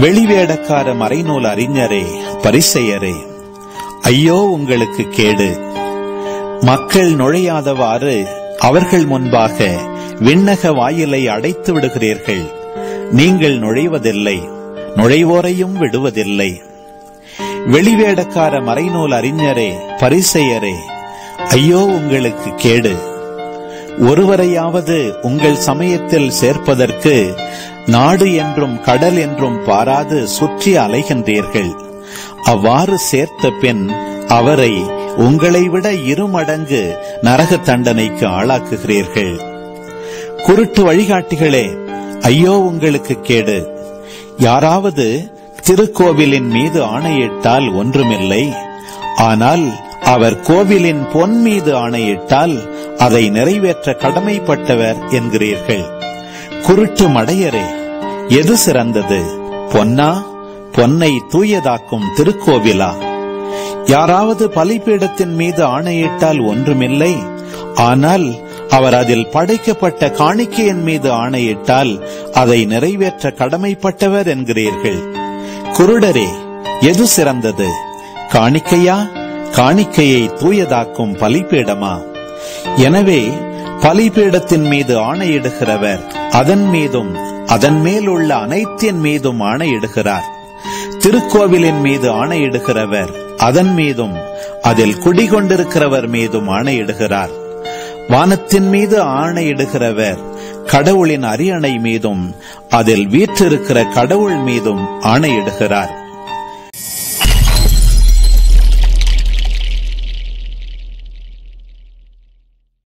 வெளிவேடக்கார மறைநூல் அறிஞரே, பரிசேயரே, ஐயோ உங்களுக்கு கேடு! மக்கள் நுழையாதவாறு அவர்கள் முன்பாக விண்ணக வாயிலை அடைத்து விடுகிறீர்கள். நீங்கள் நுழைவதில்லை, நுழைவோரையும் விடுவதில்லை. வெளிவேடக்கார மறைநூல் அறிஞரே, பரிசேயரே, ஐயோ உங்களுக்கு கேடு! ஒருவரையாவது உங்கள் சமயத்தில் சேர்ப்பதற்கு நாடு என்றும் கடல் என்றும் பாராது சுற்றி அலைகின்றீர்கள். அவ்வாறு சேர்த்த பின் அவரை உங்களை விட 2 மடங்கு நரக தண்டனைக்கு ஆளாக்குகிறீர்கள். குருட்டு வழிகாட்டிகளே, ஐயோ உங்களுக்கு கேடு! யாராவது திருக்கோவிலின் மீது ஆணையிட்டால் ஒன்றுமில்லை. ஆனால் அவர் கோவிலின் பொன் மீது ஆணையிட்டால் அதை நிறைவேற்ற கடமைப்பட்டவர் என்கிறீர்கள். குருட்டு மடையரே, எது சிறந்தது? பொன்னா, பொன்னை தூயதாக்கும் திருக்கோவிலா? யாராவது பலிபீடத்தின் மீது ஆணையிட்டால் ஒன்றுமில்லை. ஆனால் அவர் அதில் படைக்கப்பட்ட காணிக்கையின் மீது ஆணையிட்டால் அதை நிறைவேற்ற கடமைப்பட்டவர் என்கிறீர்கள். குருடரே, எது சிறந்தது? காணிக்கையா, காணிக்கையை தூயதாக்கும் பலிபீடமா? எனவே பலிபீடத்தின் மீது ஆணையிடுகிறவர் அதன் மீதும் அதன் மேல் உள்ள அனைத்தின் மீதும் ஆணையிடுகிறார். திருக்கோவிலின் மீது ஆணையிடுகிறவர் அதன் மீதும் அதில் குடிகொண்டிருக்கிறவர் மீதும் ஆணையிடுகிறார். வானத்தின் மீது ஆணையிடுகிறவர் கடவுளின் அரியணை மீதும் அதில் வீற்றிருக்கிற கடவுள் மீதும் ஆணையிடுகிறார்.